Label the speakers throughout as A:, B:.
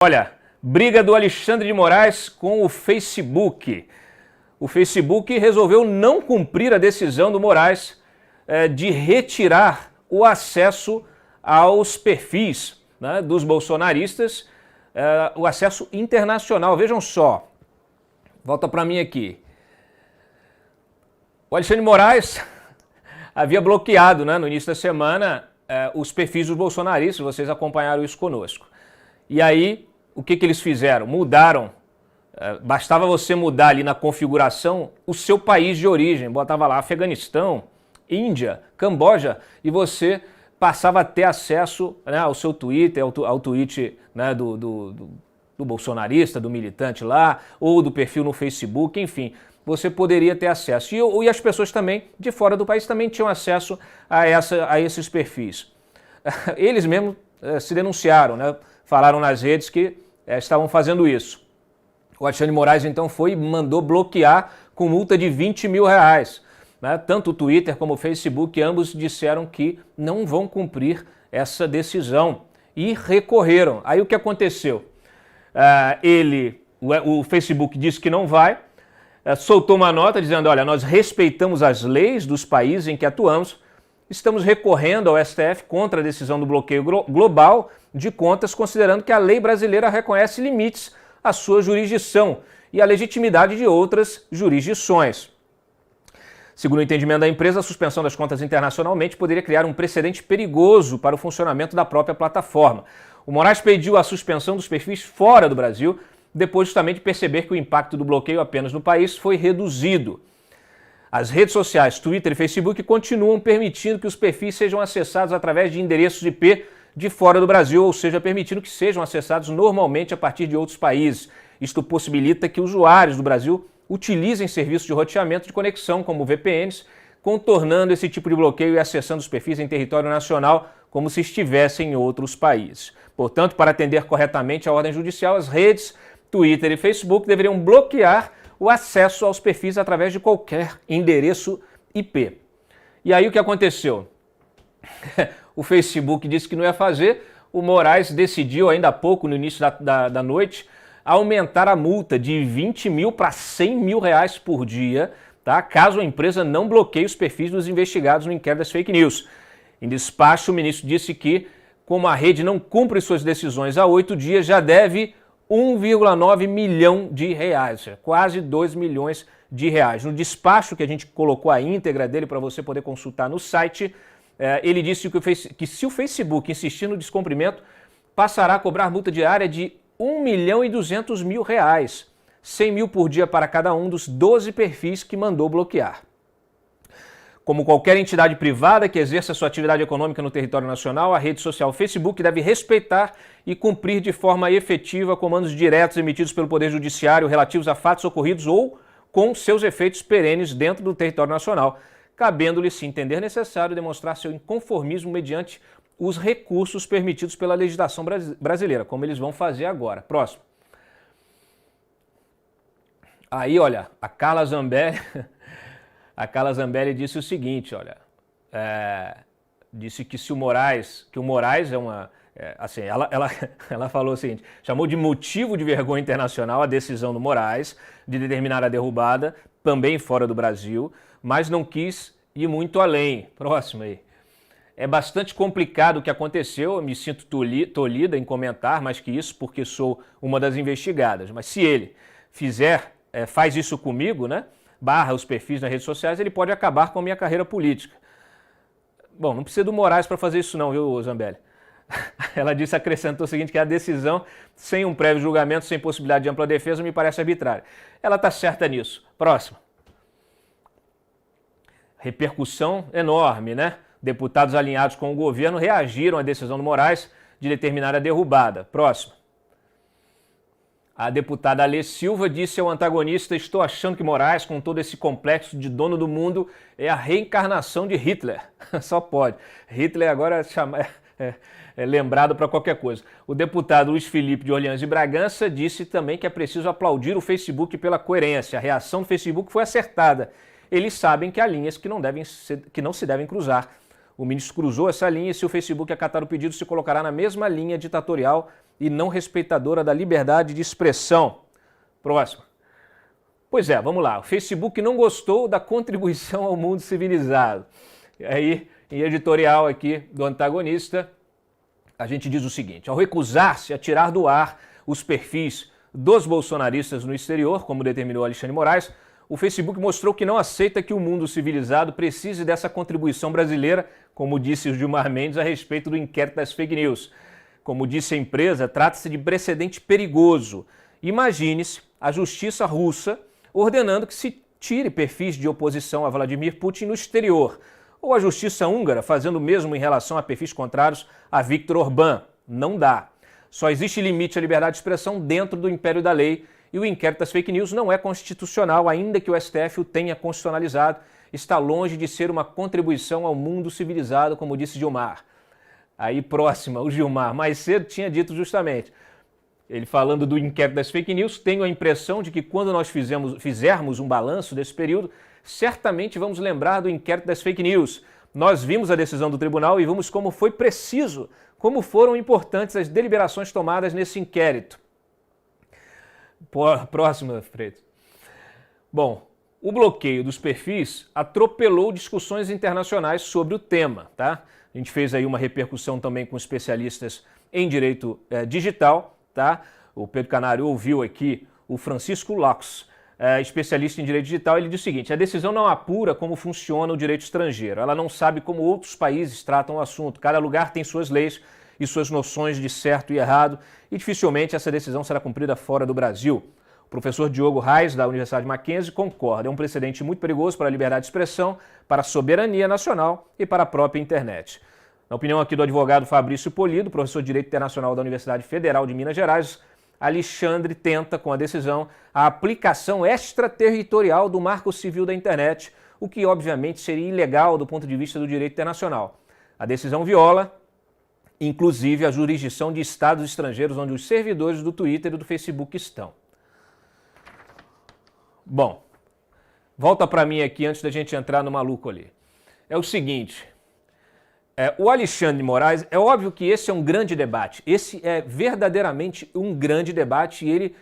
A: Olha, briga do Alexandre de Moraes com o Facebook. O Facebook resolveu não cumprir a decisão do Moraes de retirar o acesso aos perfis, né, dos bolsonaristas, o acesso internacional. Vejam só, volta para mim aqui. O Alexandre de Moraes havia bloqueado, né, no início da semana os perfis dos bolsonaristas, vocês acompanharam isso conosco. E aí, o que eles fizeram? Mudaram, bastava você mudar ali na configuração o seu país de origem, botava lá Afeganistão, Índia, Camboja, e você passava a ter acesso, né, ao seu Twitter, ao tweet, né, do bolsonarista, do militante lá, ou do perfil no Facebook, enfim, você poderia ter acesso. E as pessoas também, de fora do país, também tinham acesso a esses perfis. Eles mesmos se denunciaram, né, falaram nas redes que estavam fazendo isso. O Alexandre de Moraes então foi e mandou bloquear com multa de R$20 mil. Né? Tanto o Twitter como o Facebook, ambos disseram que não vão cumprir essa decisão e recorreram. Aí o que aconteceu? O Facebook disse que não vai, soltou uma nota dizendo, olha, nós respeitamos as leis dos países em que atuamos, estamos recorrendo ao STF contra a decisão do bloqueio global de contas, considerando que a lei brasileira reconhece limites à sua jurisdição e à legitimidade de outras jurisdições. Segundo o entendimento da empresa, a suspensão das contas internacionalmente poderia criar um precedente perigoso para o funcionamento da própria plataforma. O Moraes pediu a suspensão dos perfis fora do Brasil, depois justamente de perceber que o impacto do bloqueio apenas no país foi reduzido. As redes sociais, Twitter e Facebook, continuam permitindo que os perfis sejam acessados através de endereços IP de fora do Brasil, ou seja, permitindo que sejam acessados normalmente a partir de outros países. Isto possibilita que usuários do Brasil utilizem serviços de roteamento de conexão, como VPNs, contornando esse tipo de bloqueio e acessando os perfis em território nacional, como se estivessem em outros países. Portanto, para atender corretamente a ordem judicial, as redes Twitter e Facebook deveriam bloquear o acesso aos perfis através de qualquer endereço IP. E aí o que aconteceu? O Facebook disse que não ia fazer, o Moraes decidiu ainda há pouco, no início da noite, aumentar a multa de R$20 mil para R$100 mil por dia, tá? Caso a empresa não bloqueie os perfis dos investigados no inquérito das fake news. Em despacho, o ministro disse que, como a rede não cumpre suas decisões há 8 dias, já deve R$1,9 milhão, ou seja, quase R$2 milhões. No despacho, que a gente colocou a íntegra dele para você poder consultar no site, ele disse que se o Facebook insistir no descumprimento, passará a cobrar multa diária de R$1,2 milhão, 100 mil por dia para cada um dos 12 perfis que mandou bloquear. Como qualquer entidade privada que exerça sua atividade econômica no território nacional, a rede social Facebook deve respeitar e cumprir de forma efetiva comandos diretos emitidos pelo Poder Judiciário relativos a fatos ocorridos ou com seus efeitos perenes dentro do território nacional, cabendo-lhe, se entender necessário, demonstrar seu inconformismo mediante os recursos permitidos pela legislação brasileira, como eles vão fazer agora. Próximo. Aí, olha, a Carla Zambelli disse o seguinte, olha, disse que o Moraes é uma, assim, ela falou o seguinte, chamou de motivo de vergonha internacional a decisão do Moraes de determinar a derrubada, também fora do Brasil, mas não quis ir muito além. Próximo aí. É bastante complicado o que aconteceu, eu me sinto tolhida em comentar mais que isso, porque sou uma das investigadas, mas se ele faz isso comigo, né? Barra os perfis nas redes sociais, ele pode acabar com a minha carreira política. Bom, não precisa do Moraes para fazer isso não, viu, Zambelli? Ela acrescentou o seguinte, que a decisão, sem um prévio julgamento, sem possibilidade de ampla defesa, me parece arbitrária. Ela está certa nisso. Próximo. Repercussão enorme, né? Deputados alinhados com o governo reagiram à decisão do Moraes de determinar a derrubada. Próximo. A deputada Alê Silva disse ao antagonista, estou achando que Moraes, com todo esse complexo de dono do mundo, é a reencarnação de Hitler. Só pode. Hitler agora é lembrado para qualquer coisa. O deputado Luiz Felipe de Orleans e Bragança disse também que é preciso aplaudir o Facebook pela coerência. A reação do Facebook foi acertada. Eles sabem que há linhas que não se devem cruzar. O ministro cruzou essa linha e se o Facebook acatar o pedido, se colocará na mesma linha ditatorial e não respeitadora da liberdade de expressão. Próximo. Pois é, vamos lá. O Facebook não gostou da contribuição ao mundo civilizado. E aí, em editorial aqui do antagonista, a gente diz o seguinte: ao recusar-se a tirar do ar os perfis dos bolsonaristas no exterior, como determinou Alexandre Moraes, o Facebook mostrou que não aceita que o mundo civilizado precise dessa contribuição brasileira, como disse o Gilmar Mendes a respeito do inquérito das fake news. Como disse a empresa, trata-se de precedente perigoso. Imagine-se a justiça russa ordenando que se tire perfis de oposição a Vladimir Putin no exterior, ou a justiça húngara fazendo o mesmo em relação a perfis contrários a Viktor Orbán. Não dá. Só existe limite à liberdade de expressão dentro do império da lei e o inquérito das fake news não é constitucional, ainda que o STF o tenha constitucionalizado. Está longe de ser uma contribuição ao mundo civilizado, como disse Gilmar. Aí próxima, o Gilmar, mais cedo tinha dito justamente, ele falando do inquérito das fake news, tenho a impressão de que quando nós fizermos um balanço desse período, certamente vamos lembrar do inquérito das fake news. Nós vimos a decisão do tribunal e vimos como foi preciso, como foram importantes as deliberações tomadas nesse inquérito. Próxima, Freitas. Bom, o bloqueio dos perfis atropelou discussões internacionais sobre o tema, tá? A gente fez aí uma repercussão também com especialistas em direito digital, tá? O Pedro Canário ouviu aqui o Francisco Laux, especialista em direito digital. Ele diz o seguinte: a decisão não apura como funciona o direito estrangeiro. Ela não sabe como outros países tratam o assunto. Cada lugar tem suas leis e suas noções de certo e errado, e dificilmente essa decisão será cumprida fora do Brasil. O professor Diogo Reis, da Universidade Mackenzie, concorda. É um precedente muito perigoso para a liberdade de expressão, para a soberania nacional e para a própria internet. Na opinião aqui do advogado Fabrício Polido, professor de Direito Internacional da Universidade Federal de Minas Gerais, Alexandre tenta, com a decisão, a aplicação extraterritorial do Marco Civil da Internet, o que obviamente seria ilegal do ponto de vista do direito internacional. A decisão viola, inclusive, a jurisdição de estados estrangeiros onde os servidores do Twitter e do Facebook estão. Bom, volta para mim aqui antes da gente entrar no maluco ali. É o seguinte, o Alexandre de Moraes, é óbvio que esse é um grande debate, esse é verdadeiramente um grande debate e ele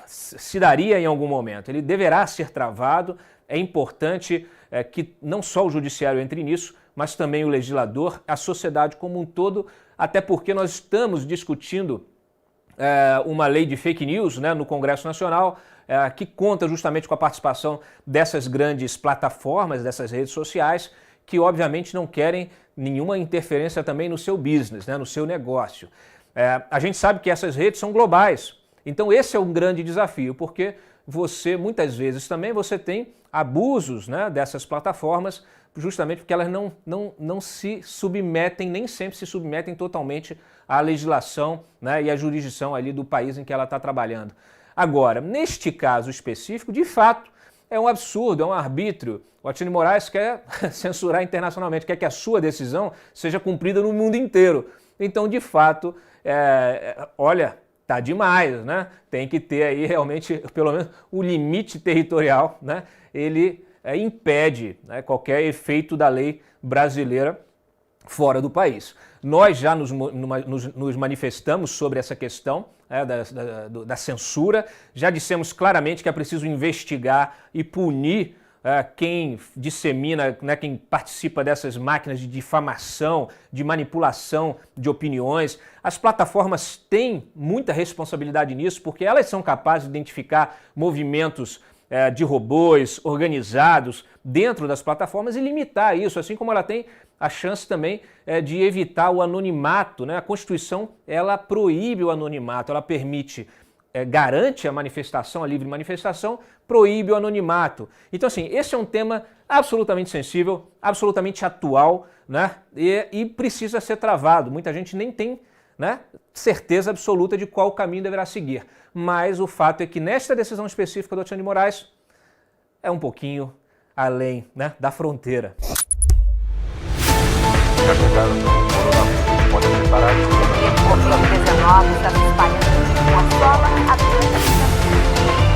A: se daria em algum momento, ele deverá ser travado, é importante que não só o judiciário entre nisso, mas também o legislador, a sociedade como um todo, até porque nós estamos discutindo uma lei de fake news, né, no Congresso Nacional, que conta justamente com a participação dessas grandes plataformas, dessas redes sociais, que obviamente não querem nenhuma interferência também no seu business, né, no seu negócio. A gente sabe que essas redes são globais, então esse é um grande desafio, porque muitas vezes também você tem abusos, né, dessas plataformas, justamente porque elas não se submetem, nem sempre se submetem totalmente à legislação, né, e à jurisdição ali do país em que ela está trabalhando. Agora, neste caso específico, de fato, é um absurdo, é um arbítrio. O Alexandre de Moraes quer censurar internacionalmente, quer que a sua decisão seja cumprida no mundo inteiro. Então, de fato, olha, tá demais, né? Tem que ter aí realmente, pelo menos, o limite territorial, né? Ele impede, né, qualquer efeito da lei brasileira fora do país. Nós já nos manifestamos sobre essa questão da censura, já dissemos claramente que é preciso investigar e punir quem dissemina, né, quem participa dessas máquinas de difamação, de manipulação de opiniões. As plataformas têm muita responsabilidade nisso, porque elas são capazes de identificar movimentos de robôs organizados dentro das plataformas e limitar isso, assim como ela tem a chance também de evitar o anonimato, né? A Constituição, ela proíbe o anonimato, ela permite, garante a manifestação, a livre manifestação, proíbe o anonimato. Então, assim, esse é um tema absolutamente sensível, absolutamente atual, né? E precisa ser travado. Muita gente nem tem, né, certeza absoluta de qual caminho deverá seguir. Mas o fato é que nesta decisão específica do Alexandre de Moraes é um pouquinho além, né, da fronteira.
B: O Covid-19 está se espalhando da sola a doença.